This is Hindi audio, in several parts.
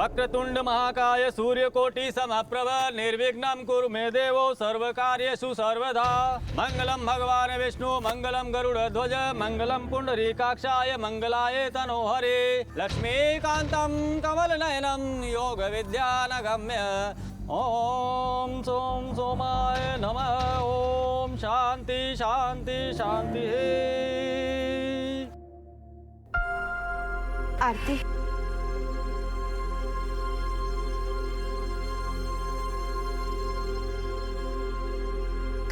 वक्रतुंड महाकाय सूर्यकोटि समप्रभ निर्विघ्नं कुरु मे देवो सर्वकार्येषु सर्वदा। मंगलम भगवान विष्णु मंगलम गरुड़ध्वज मंगलम पुंडरीकाक्षाय मंगलाय तनोहरे। लक्ष्मीकांतं कमलनयनं योग विद्यानगम्य। ओम सोम सोमाय नमः। ओम शांति शांति शांति। आरती,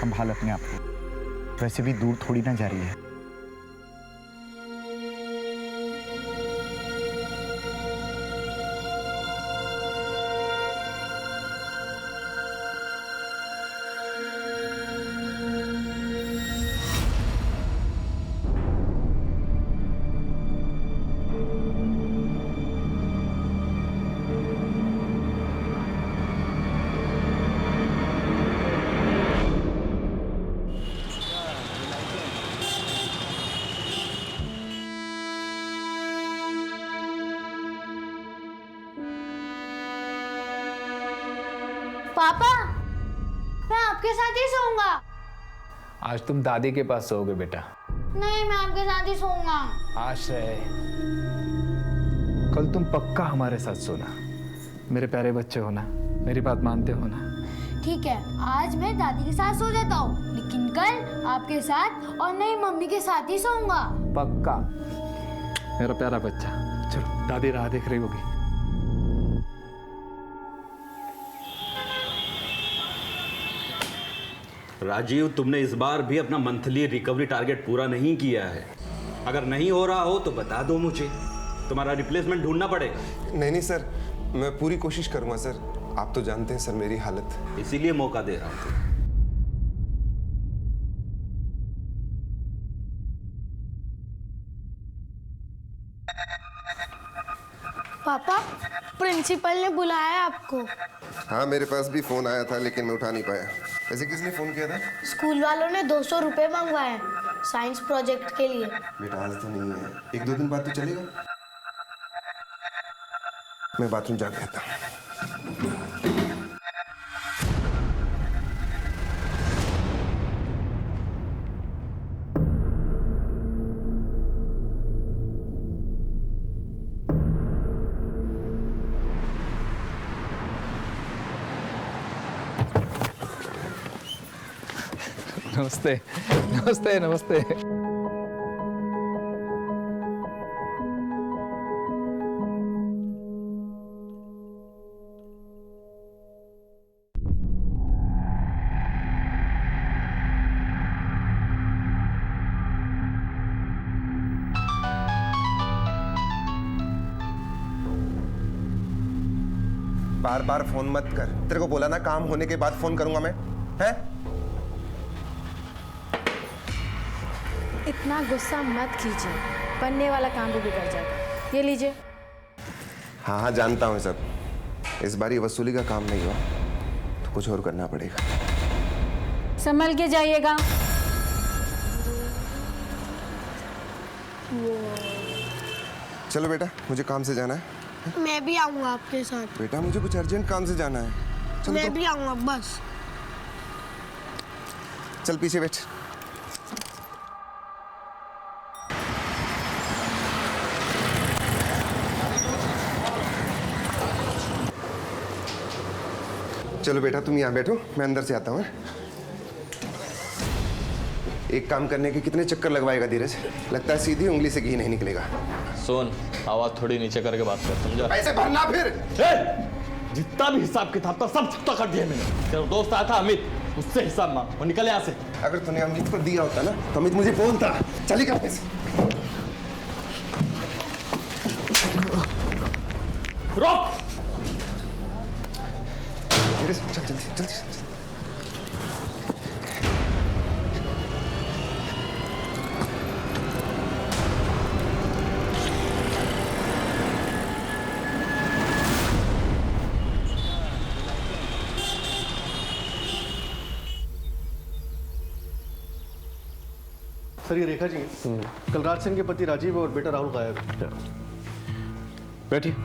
संभाल अपने आप को, वैसे भी दूर थोड़ी ना जा रही है। पापा, मैं आपके साथ ही सोऊंगा। आज तुम दादी के पास सोओगे बेटा। नहीं, मैं आपके साथ ही सोऊंगा। आश्रय, कल तुम पक्का हमारे साथ सोना। मेरे प्यारे बच्चे हो ना, मेरी बात मानते हो ना? ठीक है, आज मैं दादी के साथ सो जाता हूँ, लेकिन कल आपके साथ और नहीं मम्मी के साथ ही सोऊंगा। पक्का मेरा प्यारा बच्चा। चलो, दादी राह देख रही होगी। राजीव, तुमने इस बार भी अपना मंथली रिकवरी टारगेट पूरा नहीं किया है। अगर नहीं हो रहा हो तो बता दो मुझे, तुम्हारा रिप्लेसमेंट ढूंढना पड़ेगा। नहीं सर, मैं पूरी कोशिश करूंगा सर। आप तो जानते हैं सर मेरी हालत। इसीलिए मौका दे रहा हूं। पापा, प्रिंसिपल ने बुलाया है आपको। हाँ, मेरे पास भी फोन आया था लेकिन मैं उठा नहीं पाया। ऐसे किसने फोन किया था? स्कूल वालों ने 200 रुपए मंगवाए साइंस प्रोजेक्ट के लिए। बेटा आज तो नहीं है, 1-2 दिन बाद तो चलेगा। मैं बाथरूम जाके आता हूँ। नमस्ते नमस्ते नमस्ते। बार बार फोन मत कर। तेरे को बोला ना काम होने के बाद फोन करूंगा मैं। हैं? इतना गुस्सा मत कीजिए, बनने वाला काम भी बिगड़ जाएगा। ये लीजिए। हाँ हाँ, जानता हूँ सब। इस बार ये वसूली का काम नहीं हुआ तो कुछ और करना पड़ेगा। संभल के जाइएगा। चलो बेटा, मुझे काम से जाना है। मैं भी आऊंगा आपके साथ। बेटा मुझे कुछ अर्जेंट काम से जाना है। चल मैं तो। भी आऊंगा बस। चल पीछे बैठ। चलो बेटा, तुम यहाँ बैठो, मैं अंदर से आता हूँ। एक काम करने के कितने चक्कर लगवाएगा धीरज? लगता है सीधी उंगली से घी नहीं निकलेगा। सुन, आवाज थोड़ी नीचे करके बात कर, समझा? पैसे भरना फिर। जितना भी हिसाब किताब था सब चुकता कर दिया मैंने। तेरा दोस्त आया था अमित, उससे हिसाब मांग, वो निकल यहाँ से। अगर तूने अमित को दिया होता ना तो अमित मुझे बोलता। चली का पैसे। रोक। चल जल्दी जल्दी। सर, ये रेखा जी कलराज सिंह के पति राजीव और बेटा राहुल गायब है। बैठिए।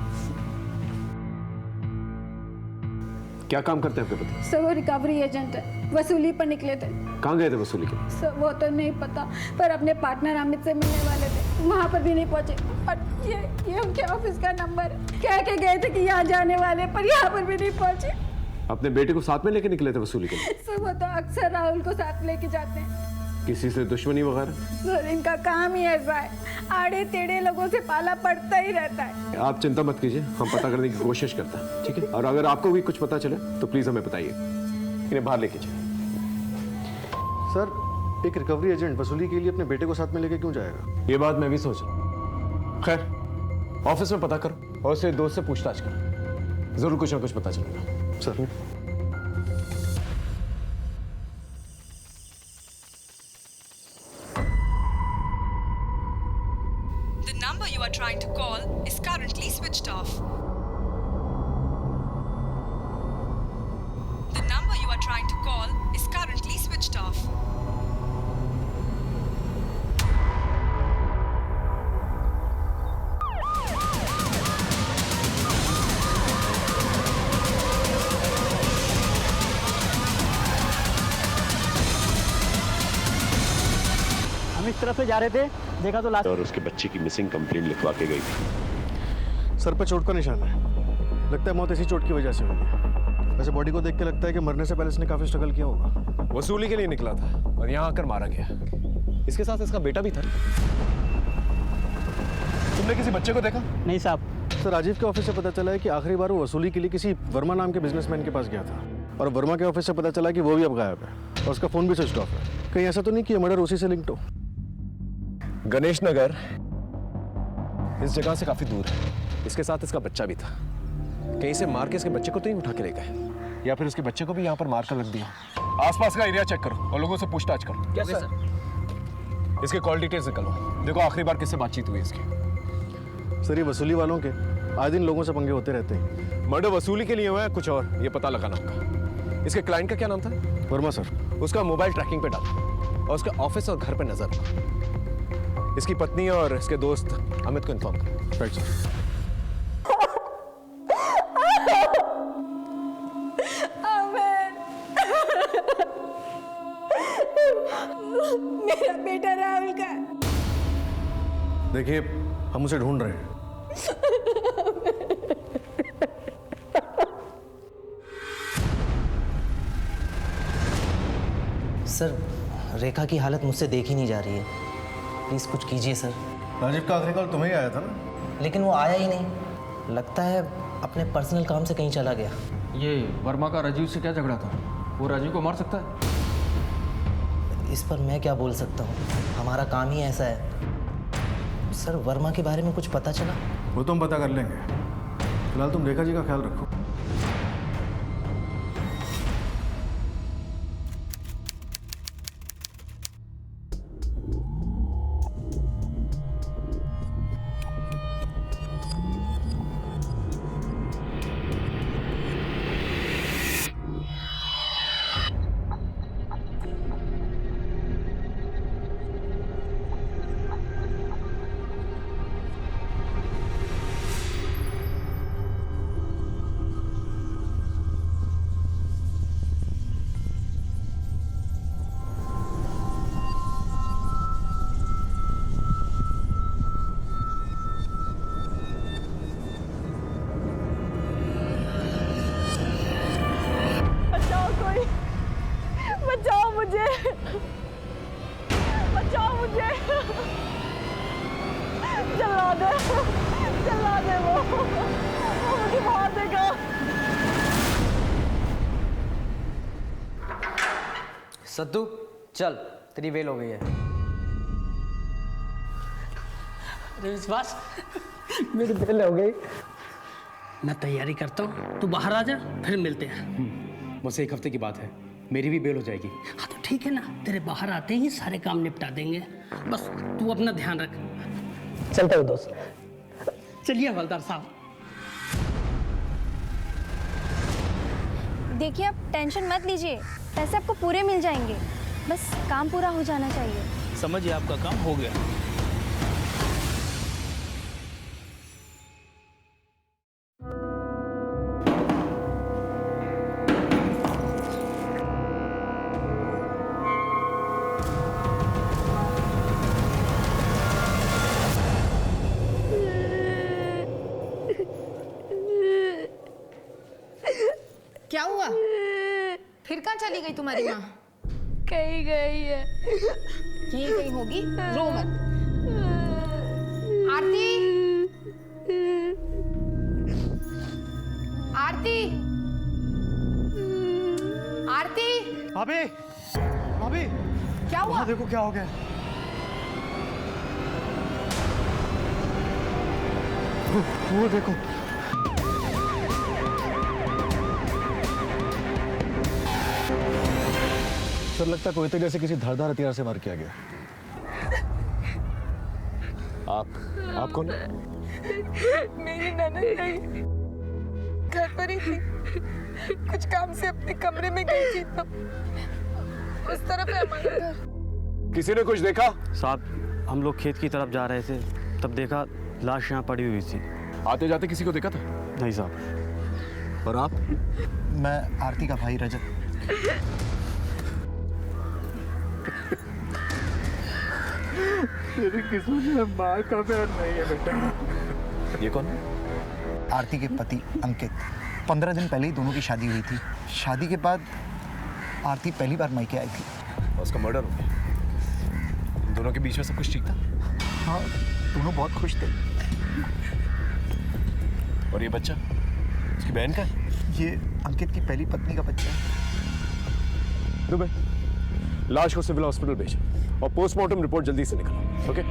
क्या काम करते हैं आपके पति? सर वो रिकवरी एजेंट है, वसूली पर निकले थे। कहाँ गए थे वसूली के? सर वो तो नहीं पता, पर अपने पार्टनर अमित से मिलने वाले थे, वहाँ पर भी नहीं पहुँचे। और ये उनके ऑफिस का नंबर है, कह के गए थे कि यहाँ जाने वाले, पर यहाँ पर भी नहीं पहुँचे। अपने बेटे को साथ में लेके निकले थे वसूली के लिए? सर वो तो अक्सर राहुल को साथ लेके जाते हैं। किसी से दुश्मनी वगैरह? सर इनका काम ही ऐसा है, आड़े टेढ़े लोगों से पाला पड़ता ही रहता है। आप चिंता मत कीजिए, हम पता करने की कोशिश करते हैं, ठीक है? और अगर आपको भी कुछ पता चले तो प्लीज हमें बताइए। इन्हें बाहर लेके जाइए। सर एक रिकवरी एजेंट वसूली के लिए अपने बेटे को साथ में लेके क्यों जाएगा? ये बात मैं भी सोच रहा हूँ। खैर ऑफिस में पता करो और उससे दोस्त से पूछताछ करो, जरूर कुछ ना कुछ पता चलेगा। Sir The number you are trying to call is currently switched off. The number you are trying to call is currently switched off. हम इस तरफ से जा रहे थे, देखा तो लास्ट और उसके बच्चे की मिसिंग कंप्लेंट लिखवा के गई थी। सर पर चोट का निशान है, लगता है मौत इसी चोट की वजह से हुई है। वैसे बॉडी को देख के लगता है कि मरने से पहले इसने काफी स्ट्रगल किया होगा। वसूली के लिए निकला था और यहाँ आकर मारा गया। इसके साथ इसका बेटा भी था। तुमने किसी बच्चे को देखा? नहीं साहब। सर राजीव के ऑफिस से पता चला है कि आखिरी बार वो वसूली के लिए किसी वर्मा नाम के बिजनेसमैन के पास गया था, और वर्मा के ऑफिस से पता चला कि वो भी अब गायब है और उसका फोन भी स्विच ऑफ है। कहीं ऐसा तो नहीं कि मर्डर उसी से लिंक्ड हो? गणेश नगर इस जगह से काफी दूर है। इसके साथ इसका बच्चा भी था। कहीं से मार के इसके बच्चे को तो नहीं उठा के ले गए, या फिर उसके बच्चे को भी यहाँ पर मार कर रख दिया। आसपास का एरिया चेक करो और लोगों से पूछताछ करो। Yes sir. इसके कॉल डिटेल्स निकलवाओ, देखो आखिरी बार किससे बातचीत हुई इसकी। सर ये वसूली वालों के आए दिन लोगों से पंगे होते रहते हैं। मर्डर वसूली के लिए हुआ है कुछ और ये पता लगाना होगा। इसके क्लाइंट का क्या नाम था? वर्मा सर। उसका मोबाइल ट्रैकिंग पे डालो और उसके ऑफिस और घर पे नजर रखो। इसकी पत्नी और इसके दोस्त अमित को इन्फॉर्म करो। Right sir. मेरा बेटा राहुल का। देखिए हम उसे ढूंढ रहे हैं। सर रेखा की हालत मुझसे देखी नहीं जा रही है, प्लीज कुछ कीजिए सर। राजीव का आखिरी कॉल तुम्हें ही आया था ना? लेकिन वो आया ही नहीं, लगता है अपने पर्सनल काम से कहीं चला गया। ये वर्मा का राजीव से क्या झगड़ा था? वो राजीव को मार सकता है? इस पर मैं क्या बोल सकता हूँ, हमारा काम ही ऐसा है। सर वर्मा के बारे में कुछ पता चला? वो तो हम पता कर लेंगे, फिलहाल तुम रेखा जी का ख्याल रखो। बचाओ मुझे, बचाओ मुझे, जला दे वो मुझे मार देगा। सद्दू चल, तेरी वेल हो गई है। विश्वास मेरी बेल हो गई। मैं तैयारी करता हूँ, तू बाहर आ जा, फिर मिलते हैं। मुझसे एक हफ्ते की बात है, मेरी भी बेल हो जाएगी। हाँ तो ठीक है ना, तेरे बाहर आते ही सारे काम निपटा देंगे, बस तू अपना ध्यान रख। चलता हूँ दोस्त। चलिए हवलदार साहब। देखिए आप टेंशन मत लीजिए, पैसे आपको पूरे मिल जाएंगे, बस काम पूरा हो जाना चाहिए। समझिए आपका काम हो गया। चली गई तुम्हारी माँ? कहीं गई है। यहीं कहीं होगी, रो मत। आरती, आरती, आरती। भाभी, भाभी, क्या हुआ? देखो क्या हो गया। वो देखो। सर लगता है कोई तो जैसे किसी धारदार हथियार से वार किया गया। आप कौन? मेरी ननद नहीं, घर पर ही थी। कुछ काम से अपने कमरे में गई थी तो उस तरफ है हमारा घर। किसी ने कुछ देखा? साहब हम लोग खेत की तरफ जा रहे थे, तब देखा लाश यहाँ पड़ी हुई थी। आते जाते किसी को देखा था? नहीं साहब। और आप? मैं आरती का भाई रजत। तेरी किस्मत में माँ का प्यार नहीं है बेटा। ये कौन? आरती के पति अंकित। 15 दिन पहले ही दोनों की शादी हुई थी। शादी के बाद आरती पहली बार मायके आई थी। उसका मर्डर हो गया। दोनों के बीच में सब कुछ ठीक था? हाँ, दोनों बहुत खुश थे। और ये बच्चा उसकी बहन का है? ये अंकित की पहली पत्नी का बच्चा है। दुबे, लाश को सिविल हॉस्पिटल भेज और पोस्टमार्टम रिपोर्ट जल्दी से निकालो। ओके?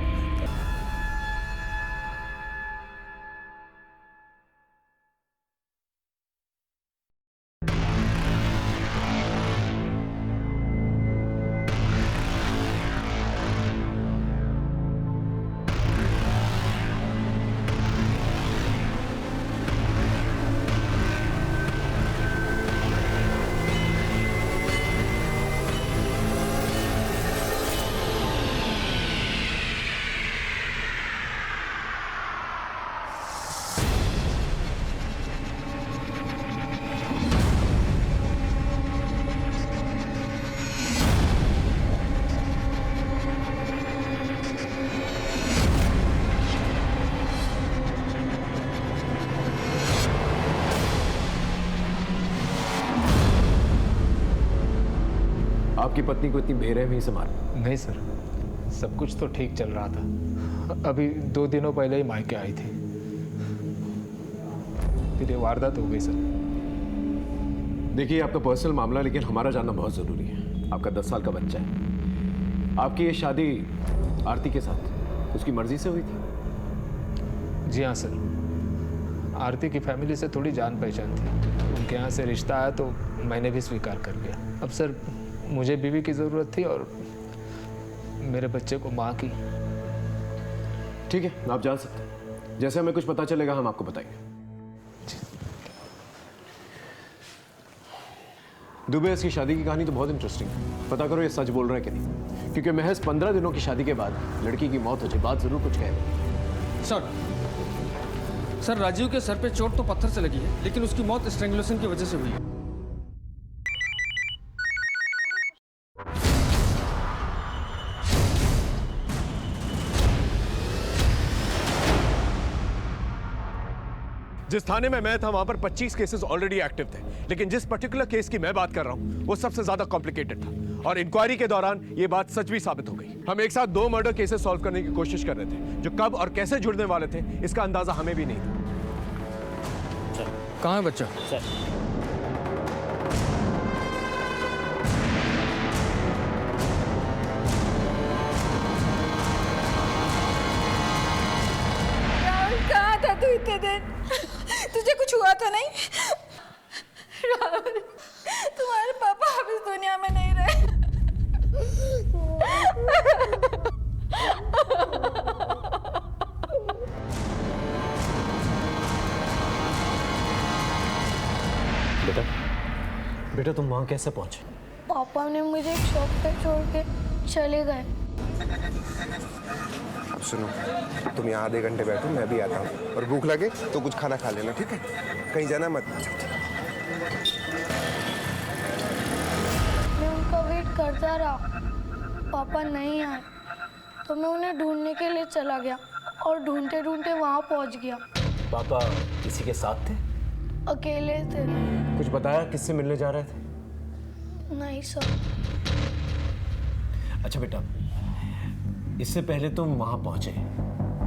आपकी पत्नी को इतनी बेरहमी से मारा? नहीं सर, सब कुछ तो ठीक चल रहा था। अभी 2 दिनों पहले ही मायके आई थी, फिर ये वारदात हो गई सर। देखिए आपका पर्सनल मामला, लेकिन हमारा जानना बहुत जरूरी है। आपका 10 साल का बच्चा है। आपकी ये शादी आरती के साथ उसकी मर्जी से हुई थी? जी हाँ सर, आरती की फैमिली से थोड़ी जान पहचान थी। उनके यहाँ से रिश्ता आया तो मैंने भी स्वीकार कर लिया। अब सर मुझे बीवी की ज़रूरत थी और मेरे बच्चे को माँ की। ठीक है, आप जान सकते हैं। जैसे हमें कुछ पता चलेगा हम आपको बताएंगे। दुबे, इसकी शादी की कहानी तो बहुत इंटरेस्टिंग है। पता करो ये सच बोल रहा है कि नहीं, क्योंकि महज 15 दिनों की शादी के बाद लड़की की मौत हो जाए, बात जरूर कुछ कह रही। सर राजीव के सर पे चोट तो पत्थर से लगी है, लेकिन उसकी मौत स्ट्रैंगुलेशन की वजह से हुई है। जिस थाने में मैं था वहां पर 25 केसेस ऑलरेडी एक्टिव थे, लेकिन जिस पर्टिकुलर केस की मैं बात कर रहा हूं वो सबसे ज्यादा कॉम्प्लिकेटेड था। और इंक्वायरी के दौरान ये बात सच भी साबित हो गई। हम एक साथ 2 मर्डर केसेस सॉल्व करने की कोशिश कर रहे थे, जो कब और कैसे जुड़ने वाले थे इसका अंदाजा हमें भी नहीं था। कहाँ है बच्चा? कहाँ था तू इतने दिन? तुझे कुछ हुआ तो नहीं? राहुल, तुम्हारे पापा अब इस दुनिया में नहीं रहे। बेटा तुम वहां कैसे पहुंचे? पापा ने मुझे एक शॉप पे छोड़ के चले गए। अब सुनो, तुम यहाँ आधे घंटे बैठो, मैं भी आता हूँ। और भूख लगे तो कुछ खाना खा लेना, ठीक है? कहीं जाना मत। मैं उनका वेट करता रहा, पापा नहीं आए तो मैं उन्हें ढूंढने के लिए चला गया और ढूंढते ढूंढते वहाँ पहुँच गया। पापा किसी के साथ थे? अकेले थे। कुछ बताया किससे मिलने जा रहे थे? नहीं सर। अच्छा बेटा, इससे पहले तुम वहां पहुंचे,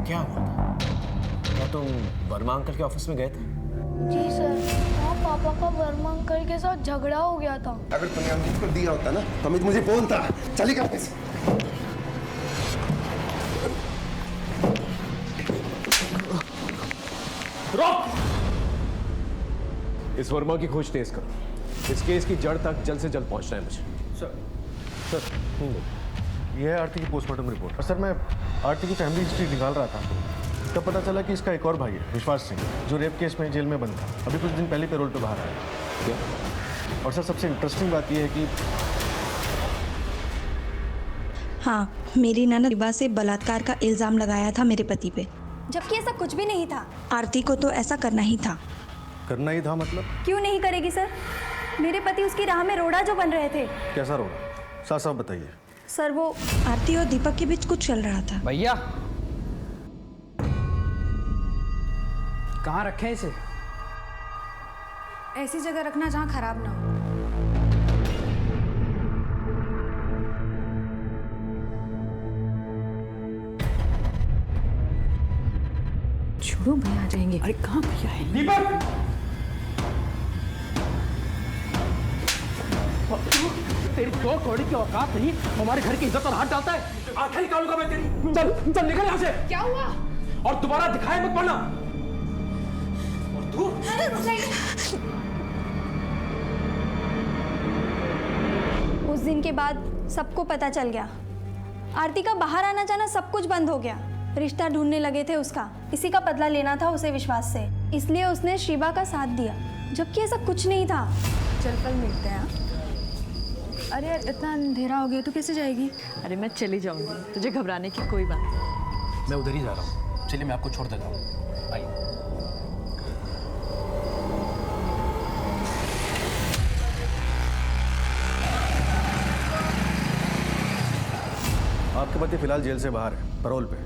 क्या हुआ था? क्या तुम वर्मा अंकल के ऑफिस में गए थे? जी सर, वहाँ पापा का वर्मा अंकल के साथ झगड़ा हो गया था। अगर तुमने अमित को दिया होता ना तो अमित मुझे बोलता। चलिए ऑफिस। रोक! इस वर्मा की खोज तेज करो। इस केस की जड़ तक जल्द से जल्द पहुंचना है मुझे। सर ये है आरती की पोस्टमार्टम रिपोर्ट। और सर मैं आरती की फैमिली हिस्ट्री निकाल रहा था, तब पता चला कि इसका एक और भाई है, विश्वास सिंह, जो रेप केस में जेल में बंद था। अभी कुछ दिन पहले पैरोल पे बाहर आया। क्या? और सर सबसे इंटरेस्टिंग बात यह है कि हाँ, मेरी ननद रिबा से बलात्कार का इल्ज़ाम लगाया था मेरे पति पे, जबकि ऐसा कुछ भी नहीं था। आरती को तो ऐसा करना ही था। करना ही था मतलब? क्यों नहीं करेगी सर? मेरे पति उसकी राह में रोड़ा जो बन रहे थे। कैसा रोड़ा? साफ साफ बताइए। सर वो आरती और दीपक के बीच कुछ चल रहा था। भैया कहाँ रखे इसे? ऐसी जगह रखना जहाँ खराब ना हो। छोड़ो, भैया आ जाएंगे। अरे कहाँ भैया है? दीपक! तेरी दो कौड़ी की औकात नहीं, हमारे घर की इज्जत पर हाथ डालता है। आंखें निकालूंगा मैं तेरी। चल चल निकल यहाँ से। क्या हुआ? और दोबारा दिखाई मत पड़ना। और तू? उस दिन के बाद सबको पता चल गया। आरती का बाहर आना जाना सब कुछ बंद हो गया। रिश्ता ढूंढने लगे थे उसका, इसी का बदला लेना था उसे विश्वास से, इसलिए उसने शिवा का साथ दिया, जबकि ऐसा कुछ नहीं था। चल कल मिलते हैं। अरे यार इतना अंधेरा हो गया तो कैसे जाएगी? अरे मैं चली जाऊंगी, तुझे घबराने की कोई बात नहीं। मैं उधर ही जा रहा हूँ। चलिए मैं आपको छोड़ देता हूँ। आइए। आपके पति फिलहाल जेल से बाहर है, पैरोल पे।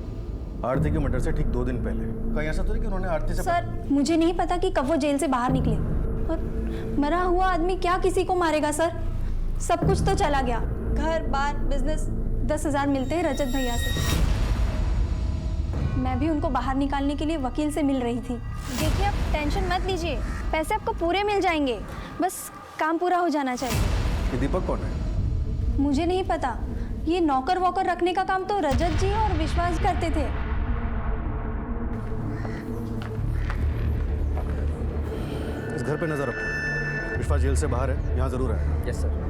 आरती के मर्डर से ठीक 2 दिन पहले। कहीं ऐसा तो नहीं कि उन्होंने आरती से? सर मुझे नहीं पता कि कब वो जेल से बाहर निकले, और मरा हुआ आदमी क्या किसी को मारेगा सर? सब कुछ तो चला गया, घर बार बिजनेस। 10,000 मिलते हैं रजत भैया से। मैं भी उनको बाहर निकालने के लिए वकील से मिल रही थी। देखिए आप टेंशन मत लीजिए, पैसे आपको पूरे मिल जाएंगे, बस काम पूरा हो जाना चाहिए। ये दीपक कौन है? मुझे नहीं पता, ये नौकर वोकर रखने का काम तो रजत जी और विश्वास करते थे। इस घर पे नजर रखो। विश्वास जेल से बाहर है, यहाँ जरूर है। Yes sir.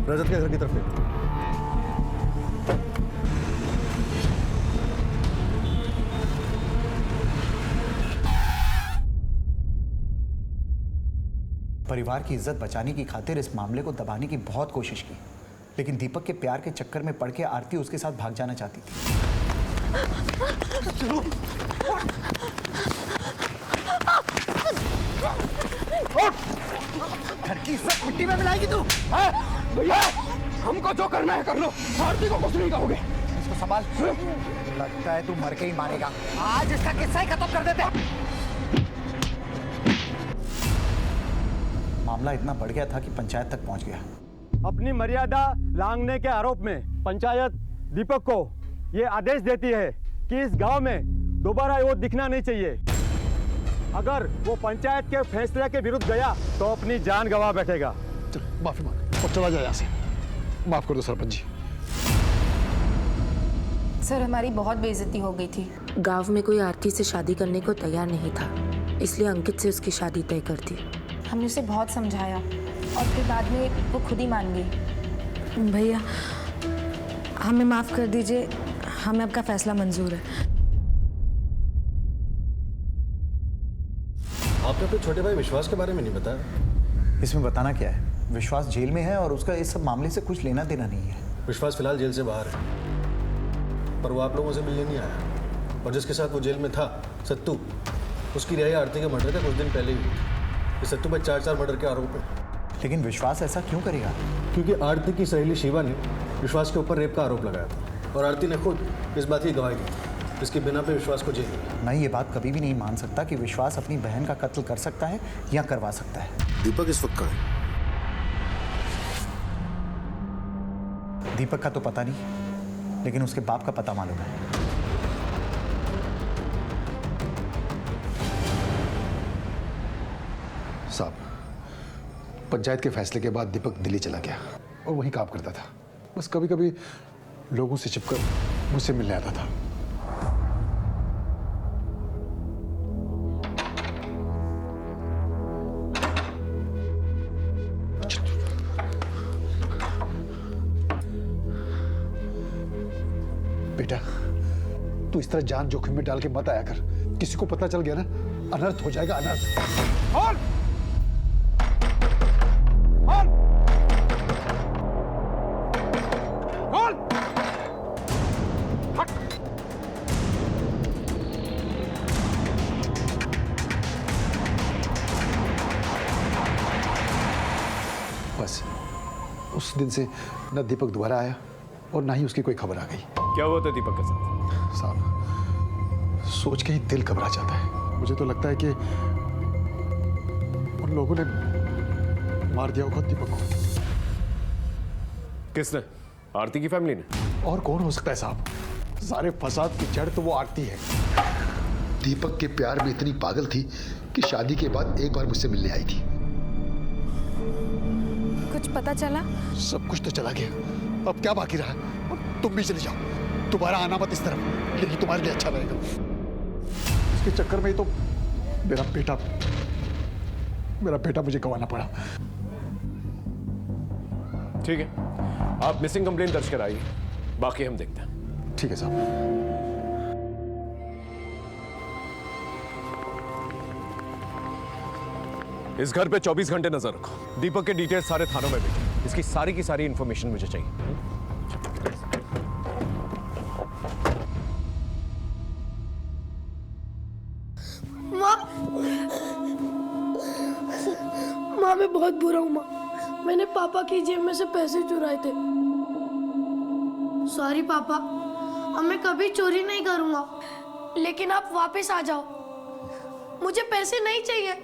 रजत के घर की तरफ है। परिवार की इज्जत बचाने की खातिर इस मामले को दबाने की बहुत कोशिश की, लेकिन दीपक के प्यार के चक्कर में पड़ के आरती उसके साथ भाग जाना चाहती थी। घर की इज्जत मिट्टी में मिलाएगी तू? भैया हमको जो करना है कर लो, आरती को कुछ नहीं कहोगे। इसको संभाल। लगता है तू मर के ही मारेगा। आज इसका किस्सा ही खत्म कर देते हैं। मामला इतना बढ़ गया था कि पंचायत तक पहुंच गया। अपनी मर्यादा लांघने के आरोप में पंचायत दीपक को ये आदेश देती है कि इस गांव में दोबारा वो दिखना नहीं चाहिए। अगर वो पंचायत के फैसले के विरुद्ध गया तो अपनी जान गंवा बैठेगा। माफी मांग और चला जाए यहाँ से। माफ कर दो सरपंच जी। सर हमारी बहुत बेइज्जती हो गई थी। गांव में कोई आरती से शादी करने को तैयार नहीं था, इसलिए अंकित से उसकी शादी तय कर दी। हमने उसे बहुत समझाया और फिर बाद में वो खुद ही मान गई। भैया हमें माफ़ कर दीजिए, हमें आपका फैसला मंजूर है। आपने अपने छोटे भाई विश्वास के बारे में नहीं बताया। इसमें बताना क्या है? विश्वास जेल में है और उसका इस सब मामले से कुछ लेना देना नहीं है। विश्वास फिलहाल जेल से बाहर है, पर वो आप लोगों से मिलने नहीं आया। और जिसके साथ वो जेल में था, सत्तू, उसकी रिहाई आरती के मर्डर के कुछ दिन पहले ही हुई थी। इस सत्तू पर 4 मर्डर के आरोप है। लेकिन विश्वास ऐसा क्यों करेगा? क्योंकि आरती की सहेली शिवा ने विश्वास के ऊपर रेप का आरोप लगाया था और आरती ने खुद इस बात की गवाही दी। इसके बिना पे विश्वास को जेल में। मैं ये बात कभी भी नहीं मान सकता कि विश्वास अपनी बहन का कत्ल कर सकता है या करवा सकता है। दीपक इस वक्त कहाँ है? दीपक का तो पता नहीं, लेकिन उसके बाप का पता मालूम है। साहब, पंचायत के फैसले के बाद दीपक दिल्ली चला गया और वहीं काम करता था। बस कभी कभी लोगों से छिपकर मुझसे मिलने आता था। बेटा, तू इस तरह जान जोखिम में डाल के मत आया कर। किसी को पता चल गया ना, अनर्थ हो जाएगा, अनर्थ। बस उस दिन से न दीपक दोबारा आया और ना ही उसकी कोई खबर आ गई। क्या हुआ था दीपक के साथ? साहब, सोच के ही दिल घबरा जाता है। मुझे तो लगता है कि उन लोगों ने मार दिया होगा दीपक को। किसने? आरती की फैमिली ने? और कौन हो सकता है साहब? सारे फसाद की जड़ तो वो आरती है। दीपक के प्यार में इतनी पागल थी कि शादी के बाद एक बार मुझसे मिलने आई थी। कुछ पता चला? सब कुछ तो चला गया, अब क्या बाकी रहा? तुम भी चले जाओ, दोबारा आना मत इस तरफ, लेकिन तुम्हारे लिए अच्छा रहेगा। इसके चक्कर में ही तो मेरा बेटा मुझे गंवाना पड़ा। ठीक है, आप मिसिंग कंप्लेंट दर्ज कराइए, बाकी हम देखते हैं। ठीक है साहब। इस घर पे 24 घंटे नजर रखो। दीपक के डिटेल्स सारे थानों में भेजो। इसकी सारी की सारी इंफॉर्मेशन मुझे चाहिए। माँ, मैं बहुत बुरा हूँ माँ। मैंने पापा की जेब में से पैसे चुराए थे। सॉरी पापा, अब मैं कभी चोरी नहीं करूँगा। लेकिन आप वापस आ जाओ। मुझे पैसे नहीं चाहिए,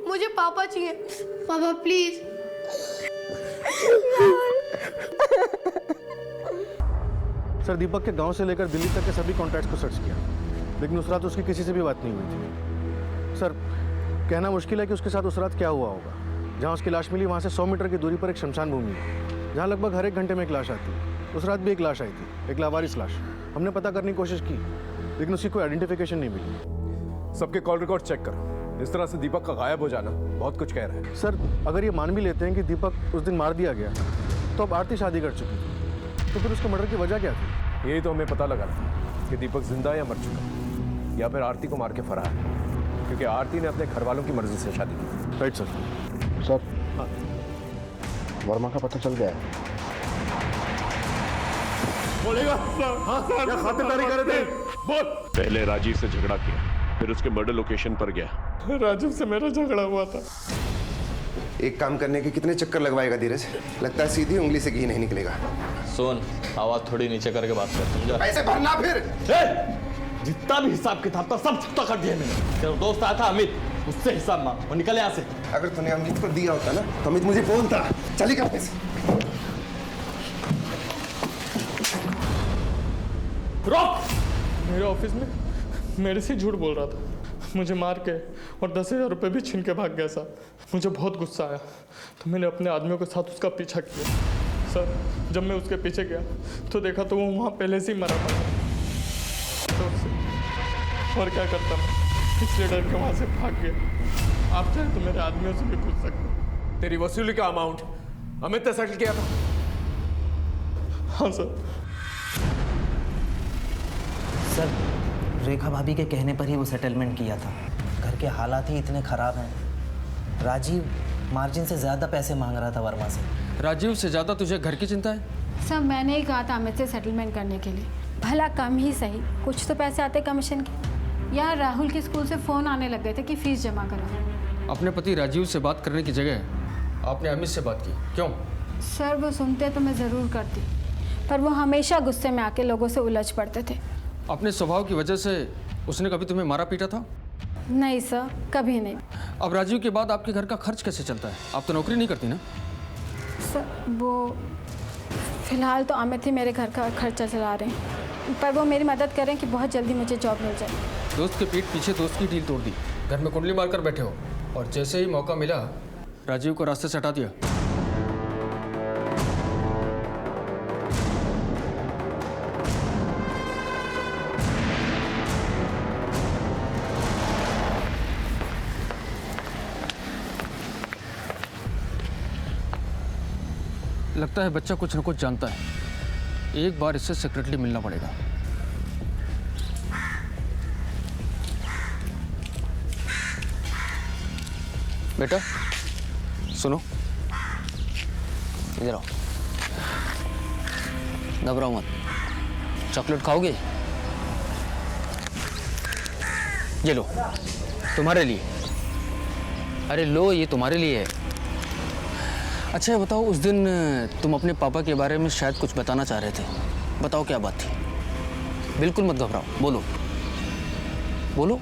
मुझे पापा चाहिए। पापा प्लीज। सर, दीपक के गांव से लेकर दिल्ली तक के सभी कॉन्टैक्ट्स को सर्च किया, लेकिन उस रात उसकी किसी से भी बात नहीं हुई थी। सर, कहना मुश्किल है कि उसके साथ उस रात क्या हुआ होगा। जहां उसकी लाश मिली वहां से 100 मीटर की दूरी पर एक शमशान भूमि है, जहां लगभग हर 1 घंटे में एक लाश आती है। उस रात भी एक लाश आई थी, एक लावारिस लाश। हमने पता करने की कोशिश की, लेकिन उसकी कोई आइडेंटिफिकेशन नहीं मिली। सबके कॉल रिकॉर्ड चेक करो। इस तरह से दीपक का गायब हो जाना बहुत कुछ कह रहा है। सर, अगर ये मान भी लेते हैं कि दीपक उस दिन मार दिया गया, तो अब आरती शादी कर चुकी थी, तो फिर उसके मर्डर की वजह क्या थी? यही तो हमें पता लगा था कि दीपक जिंदा या मर चुका, या फिर आरती को मार के फरार है, क्योंकि आरती ने अपने घर वालों की मर्जी से शादी की। Right sir. सर, वर्मा का पता चल गया है। बोलेगा? हाँ सर, क्या खातिरदारी कर रहे थे? बोल। पहले राजीव से झगड़ा किया, फिर उसके मर्डर लोकेशन पर गया। राजीव से मेरा झगड़ा हुआ था। एक काम करने के कितने चक्कर लगवाएगा धीरज? लगता है सीधी उंगली से घी नहीं निकलेगा। सुन, आवाज थोड़ी नीचे करके बात कर, समझा? पैसे भरना फिर। जितना भी हिसाब किताब था सब चुकता कर दिया मैंने। तेरा दोस्त आया था अमित, उससे हिसाब मांग और निकले यहाँ से। अगर तूने अमित को दिया होता ना तो अमित मुझे बोलता। चली का पैसे। रोक! मेरे ऑफिस में मेरे से झूठ बोल रहा था, मुझे मार के और 10,000 रुपये भी छीन के भाग गया साहब। मुझे बहुत गुस्सा आया तो मैंने अपने आदमियों के साथ उसका पीछा किया। सर, जब मैं उसके पीछे गया तो देखा तो वो वहाँ पहले से ही मरा पड़ा। तो और क्या करता मैं, इसलिए डर के वहाँ से भाग गया। आप चाहे तो मेरे आदमियों से भी पूछ सकते। तेरी वसूली का अमाउंट अमित ने सेटल किया था? हाँ सर। सर, रेखा भाभी के कहने पर ही वो सेटलमेंट किया था। घर के हालात ही इतने ख़राब हैं। राजीव मार्जिन से ज़्यादा पैसे मांग रहा था वर्मा से। राजीव से ज़्यादा तुझे घर की चिंता है? सब मैंने ही कहा था अमित से सेटलमेंट करने के लिए। भला कम ही सही, कुछ तो पैसे आते कमीशन के। यार, राहुल के स्कूल से फ़ोन आने लग गए थे कि फ़ीस जमा करो। अपने पति राजीव से बात करने की जगह आपने अमित से बात की, क्यों? सर, वो सुनते तो मैं ज़रूर करती, पर वो हमेशा गुस्से में आके लोगों से उलझ पड़ते थे। अपने स्वभाव की वजह से उसने कभी तुम्हें मारा पीटा था? नहीं सर, कभी नहीं। अब राजीव के बाद आपके घर का खर्च कैसे चलता है? आप तो नौकरी नहीं करती ना? सर वो फिलहाल तो अमित ही मेरे घर का खर्चा चला रहे हैं, पर वो मेरी मदद करें कि बहुत जल्दी मुझे जॉब मिल जाए। दोस्त के पीठ पीछे दोस्त की डील तोड़ दी, घर में कुंडली मारकर बैठे हो, और जैसे ही मौका मिला राजीव को रास्ते से हटा दिया। लगता है बच्चा कुछ न कुछ जानता है, एक बार इससे सीक्रेटली मिलना पड़ेगा। बेटा सुनो, इधर आओ। घबराओ मत, चॉकलेट खाओगे? ये लो, तुम्हारे लिए। अरे लो, ये तुम्हारे लिए है। अच्छा ये बताओ, उस दिन तुम अपने पापा के बारे में शायद कुछ बताना चाह रहे थे, बताओ क्या बात थी? बिल्कुल मत घबराओ, बोलो बोलो।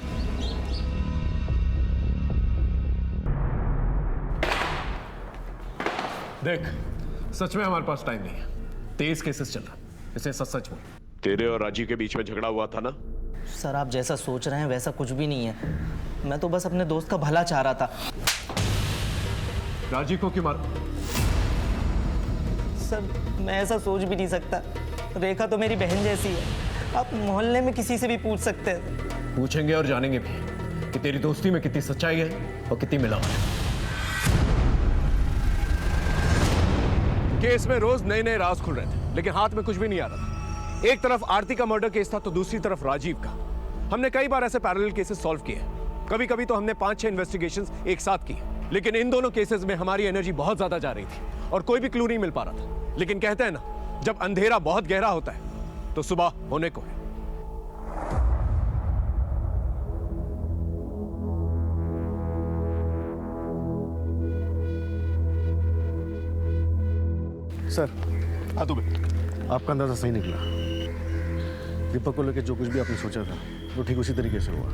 देख, सच में हमारे पास टाइम नहीं है, तेज केसेस चल रहा, इसे सच सच बोल। तेरे और राजीव के बीच में झगड़ा हुआ था ना? सर आप जैसा सोच रहे हैं वैसा कुछ भी नहीं है, मैं तो बस अपने दोस्त का भला चाह रहा था। राजीव को क्यों मारा? सर मैं ऐसा सोच भी नहीं सकता, रेखा तो मेरी बहन जैसी है, आप मोहल्ले में किसी से भी पूछ सकते हैं। पूछेंगे और जानेंगे भी कि तेरी दोस्ती में कितनी सच्चाई है और कितनी मिलावट है। केस में रोज नए नए राज खुल रहे थे, लेकिन हाथ में कुछ भी नहीं आ रहा था। एक तरफ आरती का मर्डर केस था तो दूसरी तरफ राजीव का। हमने कई बार ऐसे पैरेलल केसेस सॉल्व किए, कभी कभी तो हमने 5-6 इन्वेस्टिगेशंस एक साथ किए, लेकिन इन दोनों केसेस में हमारी एनर्जी बहुत ज्यादा जा रही थी और कोई भी क्लू नहीं मिल पा रहा था। लेकिन कहते हैं ना, जब अंधेरा बहुत गहरा होता है तो सुबह होने को है। सर आपका अंदाजा सही निकला। दीपक को लेकर जो कुछ भी आपने सोचा था वो ठीक उसी तरीके से हुआ।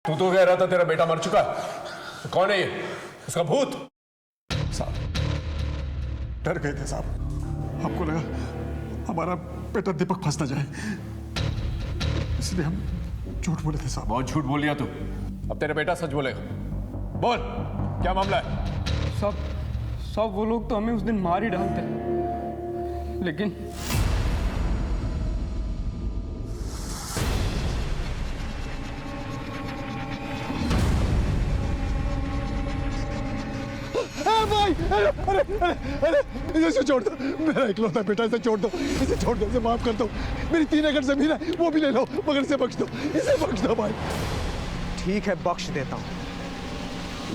तू तो कह रहा था तेरा बेटा मर चुका है, कौन है ये? इसका भूत? साहब डर गए थे साहब, हमको लगा हमारा बेटा दीपक फंस ना जाए, इसलिए हम झूठ बोले थे साहब। बहुत झूठ बोल लिया तू, अब तेरा बेटा सच बोलेगा। बोल क्या मामला है? सब वो लोग तो हमें उस दिन मार ही डालते, लेकिन भाई अरे इसे छोड़ दो, मेरा इकलौता बेटा, इसे छोड़ दो, इसे छोड़ दो, इसे माफ कर दो। मेरी 3 एकड़ जमीन है वो भी ले लो, मगर इसे बख्श दो, इसे बख्श दो भाई। ठीक है बख्श देता हूँ,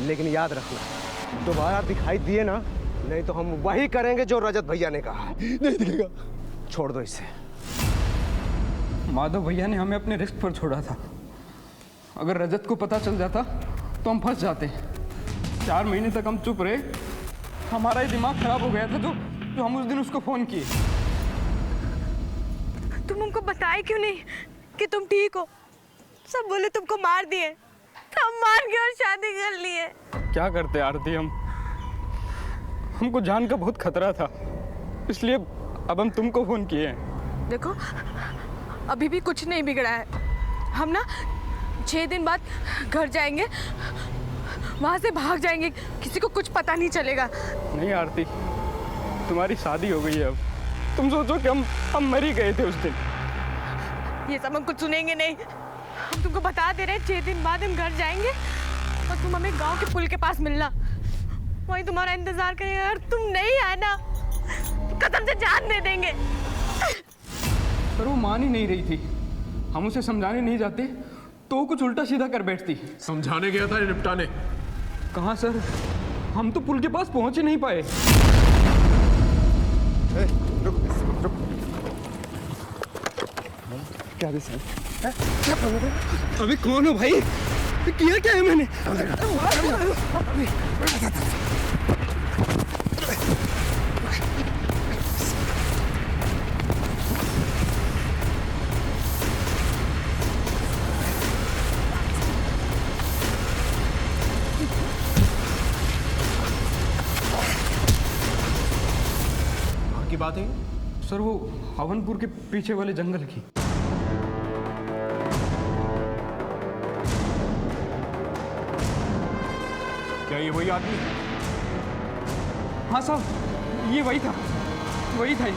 लेकिन याद रखना दोबारा दिखाई दिए ना, नहीं तो हम वही करेंगे जो रजत भैया ने कहा। नहीं दिखेगा। छोड़ दो इसे। माधव भैया ने हमें अपने रिस्क पर छोड़ा था, अगर रजत को पता चल जाता तो हम फंस जाते। 4 महीने तक हम चुप रहे, हमारा ही दिमाग खराब हो गया था जो हम उस दिन उसको फोन किए। तुम उनको बताए क्यों नहीं कि तुम ठीक हो? सब बोले तुमको मार दिए, हम मार के और शादी कर लिए। क्या करते आरती, हमको जान का बहुत खतरा था, इसलिए अब हम तुमको फोन किए हैं। देखो अभी भी कुछ नहीं बिगड़ा है, हम ना 6 दिन बाद घर जाएंगे, वहां से भाग जाएंगे, किसी को कुछ पता नहीं चलेगा। नहीं आरती, तुम्हारी शादी हो गई है अब, तुम सोचो कि हम मर ही गए थे उस दिन। ये सब हम कुछ सुनेंगे नहीं, हम तुमको बता दे रहे हैं 6 दिन बाद हम घर जाएंगे और तुम हमें गांव के पुल के पास मिलना। वहीं तुम्हारा इंतजार करेंगे। अगर तुम नहीं आए ना कसम से जान दे देंगे। पर वो मान ही नहीं रही थी। हम उसे समझाने नहीं जाते तो वो कुछ उल्टा सीधा कर बैठती। समझाने गया था या निपटाने? कहाँ सर, हम तो पुल के पास पहुंच ही नहीं पाए। क्या सर? अभी कौन हो भाई? किया क्या है मैंने? की बात है सर, वो हवनपुर के पीछे वाले जंगल की। क्या ये वही आदमी? हाँ साहब, ये वही था ये।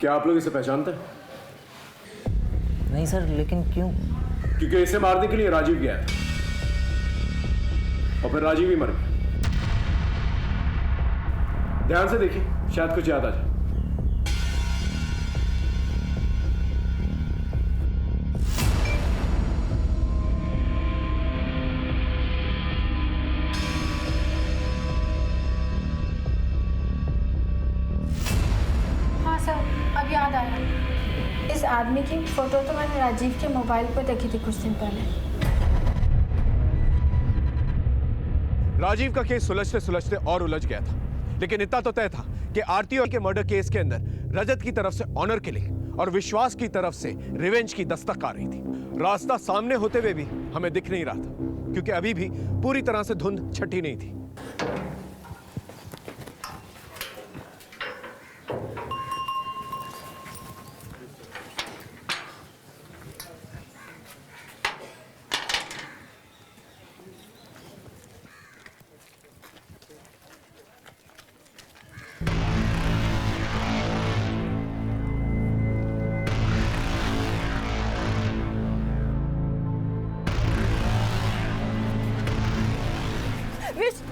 क्या आप लोग इसे पहचानते हैं? नहीं सर, लेकिन क्यों? क्योंकि इसे मारने के लिए राजीव गया था और फिर राजीव ही मर गया। ध्यान से देखिए, शायद कुछ याद आ जाए। हाँ सर, अब याद आया। इस आदमी की फोटो तो मैंने राजीव के मोबाइल पर देखी थी कुछ दिन पहले। राजीव का केस सुलझते सुलझते और उलझ गया था, लेकिन इतना तो तय था कि आरती के मर्डर केस के अंदर रजत की तरफ से ऑनर किलिंग और विश्वास की तरफ से रिवेंज की दस्तक आ रही थी। रास्ता सामने होते हुए भी हमें दिख नहीं रहा था, क्योंकि अभी भी पूरी तरह से धुंध छटी नहीं थी।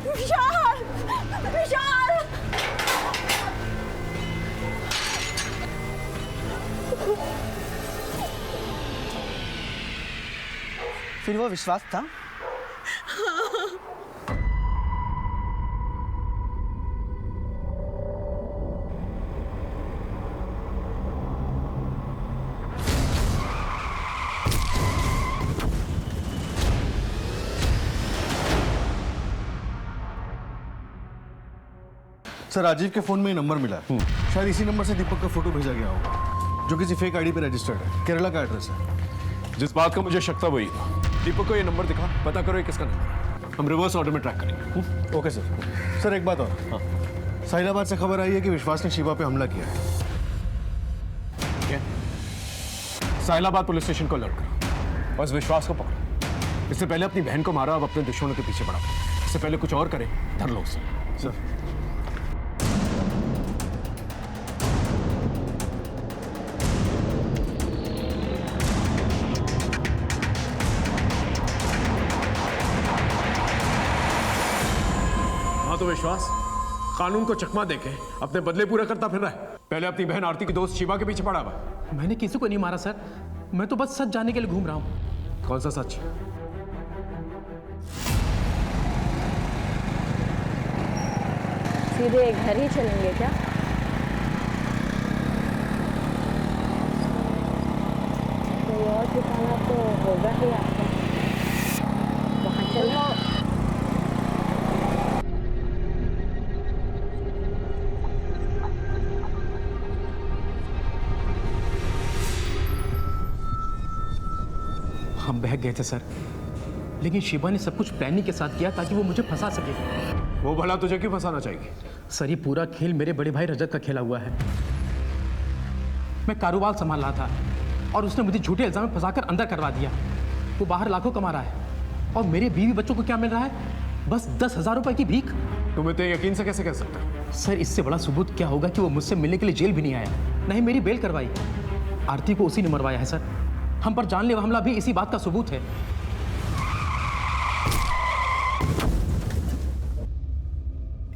विशाल, विशाल! फिर वो विश्वास था? सर, राजीव के फोन में ये नंबर मिला है। शायद इसी नंबर से दीपक का फोटो भेजा गया होगा, जो किसी फेक आईडी पे रजिस्टर्ड है। केरला का एड्रेस है। जिस बात का मुझे शक था वही। दीपक को ये नंबर दिखा, पता करो ये किसका नंबर है। हम रिवर्स ऑर्डर में ट्रैक करेंगे। Okay sir. सर एक बात और, साहिलाबाद से खबर आई है कि विश्वास ने शिवा पे हमला किया है। साहिलाबाद पुलिस स्टेशन को अलर्ट करो और इस विश्वास को पकड़ो। इससे पहले अपनी बहन को मारा, अब अपने दुश्मनों के पीछे पड़ा। इससे पहले कुछ और करे, धर लो उसे। सर तो विश्वास कानून को चकमा देके अपने बदले पूरा करता फिर रहा है। पहले अपनी बहन आरती की दोस्त शिवा के पीछे पड़ा हुआ। मैंने किसी को नहीं मारा सर, मैं तो बस सच जानने के लिए घूम रहा हूँ। कौन सा सच? सीधे घर ही चलेंगे क्या? कोई और ठिकाना तो होगा ही आपका, वहाँ चलो। हम बहक गए थे सर, लेकिन शिवा ने सब कुछ प्लानिंग के साथ किया ताकि वो मुझे फंसा सके। वो भला तुझे क्यों फंसाना चाहिए? सर, ये पूरा खेल मेरे बड़े भाई रजत का खेला हुआ है। मैं कारोबार संभाल रहा था और उसने मुझे झूठे इल्जाम में फंसाकर अंदर करवा दिया। वो बाहर लाखों कमा रहा है और मेरे बीवी बच्चों को क्या मिल रहा है? बस 10,000 रुपए की भीख। तुम इतने यकीन से कैसे कह सकते हो? सर, इससे बड़ा सबूत क्या होगा कि वो मुझसे मिलने के लिए जेल भी नहीं आया, न ही मेरी बेल करवाई। आरती को उसी ने मरवाया है सर। हम पर जानलेवा हमला भी इसी बात का सबूत है।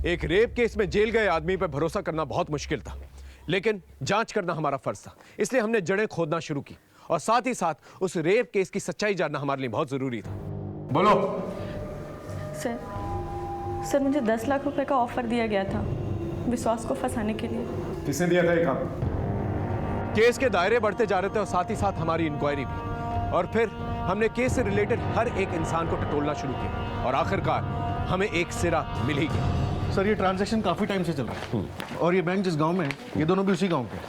एक रेप केस में जेल गए आदमी पर भरोसा करना बहुत मुश्किल था, लेकिन जांच करना हमारा फर्ज था। इसलिए हमने जड़ें खोदना शुरू की और साथ ही साथ उस रेप केस की सच्चाई जानना हमारे लिए बहुत जरूरी था। बोलो। सर मुझे 10 लाख रुपए का ऑफर दिया गया था विश्वास को फंसाने के लिए। किसने दिया था ये काम? केस के दायरे बढ़ते जा रहे थे और साथ ही साथ हमारी इंक्वायरी भी, और फिर हमने केस से रिलेटेड हर एक इंसान को टटोलना शुरू किया और आखिरकार हमें एक सिरा मिल ही गया। सर ये ट्रांजैक्शन काफी टाइम से चल रहा है और ये बैंक जिस गांव में है ये दोनों भी उसी गांव के हैं।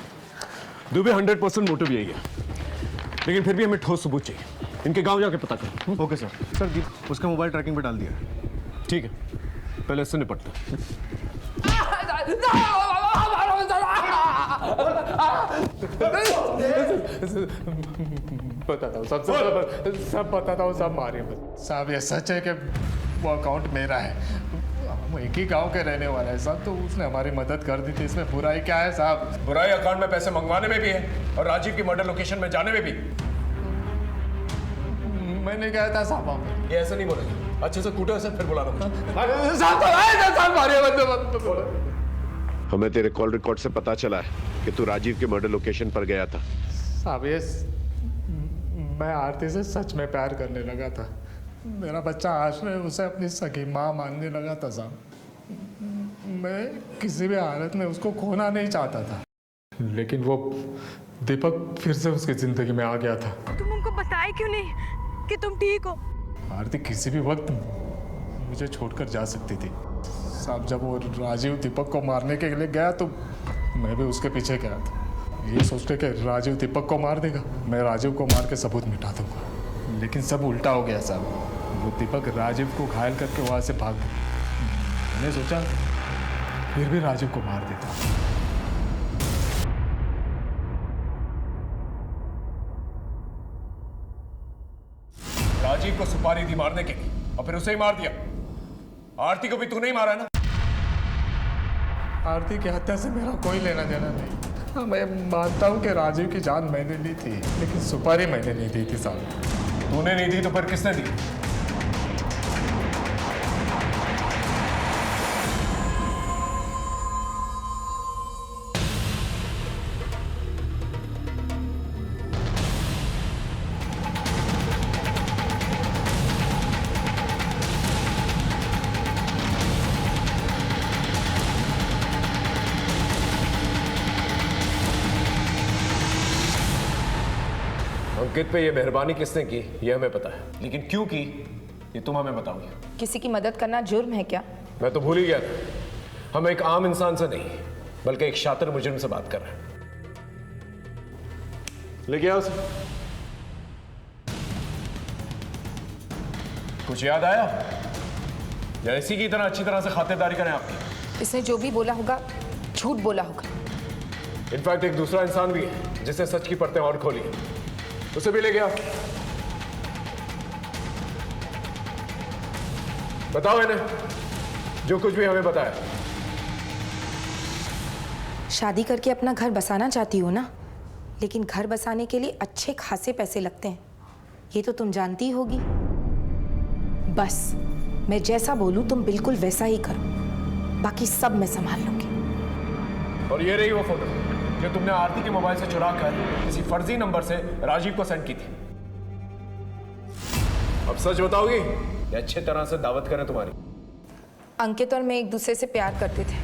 दुबे 100% मोटिव यही है, लेकिन फिर भी हमें ठोस सबूत चाहिए। इनके गांव जाके पता करो। Okay sir. सर दीप उसका मोबाइल ट्रैकिंग पे डाल दिया है। ठीक है, पहले इससे निपटते हैं। बताता हूँ सब बताता हूँ, सब मारे साहब। ये सच है कि वो अकाउंट मेरा है, हम एक ही गांव के रहने वाले हैं साहब, तो उसने हमारी मदद कर दी थी। इसमें बुराई क्या है साहब? बुराई अकाउंट में पैसे मंगवाने में भी है और राजीव की मर्डर लोकेशन में जाने में भी। मैंने कहा था साहब, ये ऐसे नहीं बोलेगा, अच्छे से कूटो ऐसे फिर बुला रहा हूँ। हमें तेरे कॉल रिकॉर्ड से पता चला है कि तू राजीव के मर्डर लोकेशन पर गया था। साहब ये मैं आरती से सच में प्यार करने लगा था। मेरा बच्चा आश्रय उसे अपनी सगी माँ मानने लगा था साहब। मैं किसी भी हालत में उसको खोना नहीं चाहता था, लेकिन वो दीपक फिर से उसकी जिंदगी में आ गया था। तुम उनको बताए क्यों नहीं कि तुम ठीक हो? आरती किसी भी वक्त मुझे छोड़कर जा सकती थी साहब। जब वो राजीव दीपक को मारने के लिए गया तो मैं भी उसके पीछे गया था, ये सोच के कि राजीव दीपक को मार देगा, मैं राजीव को मार के सबूत मिटा दूंगा। लेकिन सब उल्टा हो गया साहब। वो दीपक राजीव को घायल करके वहाँ से भाग गया। मैंने सोचा फिर भी राजीव को मार देता। राजीव को सुपारी दी मारने के लिए और फिर उसे ही मार दिया। आरती को भी तू नहीं मारा ना? आरती की हत्या से मेरा कोई लेना देना नहीं। हाँ, मैं मानता हूँ कि राजीव की जान मैंने ली थी, लेकिन सुपारी मैंने नहीं दी थी साहब। तूने नहीं दी तो फिर किसने दी? अंकित पे ये मेहरबानी किसने की ये हमें पता है, लेकिन क्यों की ये तुम हमें बताओगे। किसी की मदद करना जुर्म है क्या? मैं तो भूल ही गया था, हम एक आम इंसान से नहीं बल्कि एक शातिर मुजरिम से बात कर रहे हैं। लेके आओ उसे। कुछ याद आया या इसी की तरह अच्छी तरह से खातिरदारी करें आपकी? इसने जो भी बोला होगा झूठ बोला होगा। इनफैक्ट एक दूसरा इंसान भी है जिसने सच की परतें और खोली, उसे भी ले गया। बताओ इन्हें जो कुछ भी हमें बताया। शादी करके अपना घर बसाना चाहती हो ना, लेकिन घर बसाने के लिए अच्छे खासे पैसे लगते हैं, ये तो तुम जानती होगी। बस मैं जैसा बोलूं तुम बिल्कुल वैसा ही करो, बाकी सब मैं संभाल लूंगी। और ये रही वो फोटो जो तुमने आरती के मोबाइल से चुरा कर किसी फर्जी नंबर से राजीव को सेंड की थी। अब सच बताओगी या अच्छे तरह से दावत करें तुम्हारी? अंकित और मैं एक दूसरे से प्यार करते थे,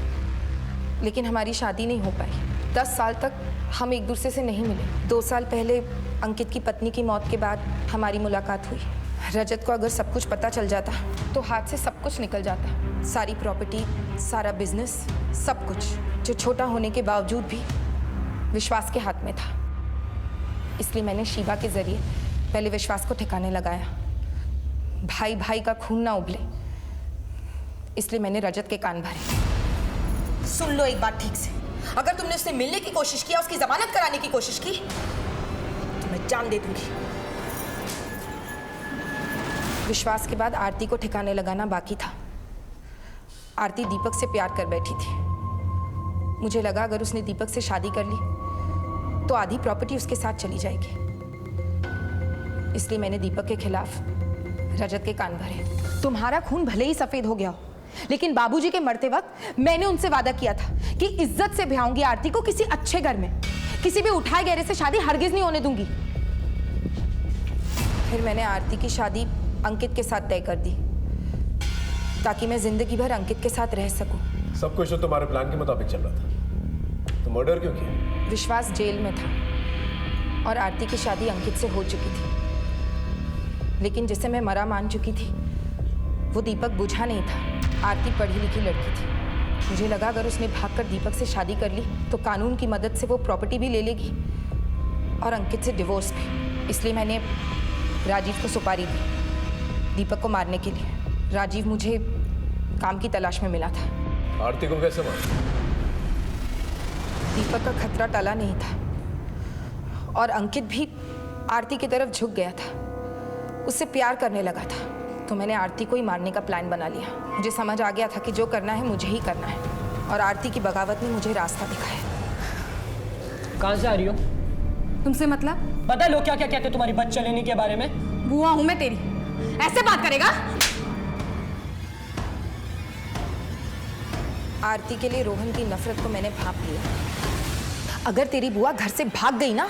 लेकिन हमारी शादी नहीं हो पाई। 10 साल तक हम एक दूसरे से नहीं मिले। 2 साल पहले अंकित की पत्नी की मौत के बाद हमारी मुलाकात हुई। रजत को अगर सब कुछ पता चल जाता तो हाथ से सब कुछ निकल जाता, सारी प्रॉपर्टी, सारा बिजनेस, सब कुछ जो छोटा होने के बावजूद भी विश्वास के हाथ में था। इसलिए मैंने शीबा के जरिए पहले विश्वास को ठिकाने लगाया। भाई भाई का खून ना उबले, इसलिए मैंने रजत के कान भरे। सुन लो एक बात ठीक से, अगर तुमने उससे मिलने की कोशिश किया, उसकी जमानत कराने की कोशिश की, तो मैं जान दे दूंगी। विश्वास के बाद आरती को ठिकाने लगाना बाकी था। आरती दीपक से प्यार कर बैठी थी। मुझे लगा अगर उसने दीपक से शादी कर ली तो आधी प्रॉपर्टी उसके साथ चली जाएगी, इसलिए मैंने दीपक के खिलाफ रजत के कान भरे। तुम्हारा खून भले ही सफेद हो गया हो, लेकिन बाबूजी के मरते वक्त मैंने उनसे वादा किया था कि इज्जत से ब्याहूंगी आरती को किसी अच्छे घर में, किसी भी उठाए गहरे से शादी हरगिज नहीं होने दूंगी। फिर मैंने आरती की शादी अंकित के साथ तय कर दी ताकि मैं जिंदगी भर अंकित के साथ रह सकूं। सब कुछ तो तुम्हारे प्लान के मुताबिक चल रहा था, तो मर्डर क्यों किया? विश्वास जेल में था और आरती की शादी अंकित से हो चुकी थी, लेकिन जिसे मैं मरा मान चुकी थी वो दीपक बुझा नहीं था। आरती पढ़ी लिखी लड़की थी। मुझे लगा अगर उसने भागकर दीपक से शादी कर ली तो कानून की मदद से वो प्रॉपर्टी भी ले लेगी और अंकित से डिवोर्स भी। इसलिए मैंने राजीव को सुपारी दी दीपक को मारने के लिए। राजीव मुझे काम की तलाश में मिला था। आरती को कैसे मारा? दीपक का खतरा टला नहीं था और अंकित भी आरती की तरफ झुक गया था, उससे प्यार करने लगा था। तो मैंने आरती को ही मारने का प्लान बना लिया। मुझे समझ आ गया था कि जो करना है मुझे ही करना है और आरती की बगावत ने मुझे रास्ता दिखाया। कहाँ से आ रही हो? तुमसे मतलब? पता है लोग क्या क्या कहते तुम्हारी बच्चा लेने के बारे में? बुआ हूं मैं तेरी, ऐसे बात करेगा? आरती के लिए रोहन की नफरत को मैंने भांप लिया। अगर तेरी बुआ घर से भाग गई ना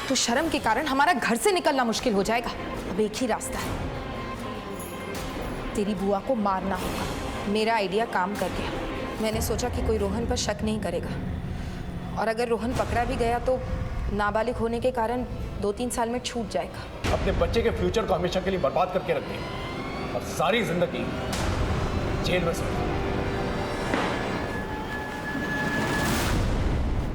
तो शर्म के कारण हमारा घर से निकलना मुश्किल हो जाएगा। अब एक ही रास्ता है, तेरी बुआ को मारना होगा। मेरा आइडिया काम कर गया। मैंने सोचा कि कोई रोहन पर शक नहीं करेगा और अगर रोहन पकड़ा भी गया तो नाबालिग होने के कारण 2-3 साल में छूट जाएगा। अपने बच्चे के फ्यूचर को हमेशा के लिए बर्बाद करके रख दिया और सारी जिंदगी जेल में से।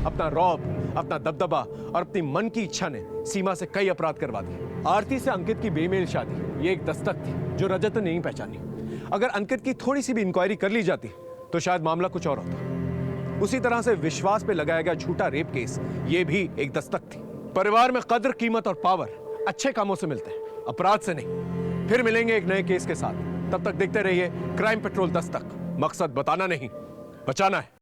अपना रौब, अपना दबदबा और अपनी मन की इच्छा ने सीमा से कई अपराध करवा दिए। आरती से अंकित की बेमेल शादी ये एक दस्तक थी जो रजत ने नहीं पहचानी। अगर अंकित की थोड़ी सी भी इंक्वायरी कर ली जाती तो शायद मामला कुछ और होता। उसी तरह से विश्वास पे लगाया गया झूठा रेप केस ये भी एक दस्तक थी। परिवार में कद्र, कीमत और पावर अच्छे कामों से मिलते हैं, अपराध से नहीं। फिर मिलेंगे एक नए केस के साथ। तब तक देखते रहिए क्राइम पेट्रोल दस्तक। मकसद बताना नहीं, बचाना है।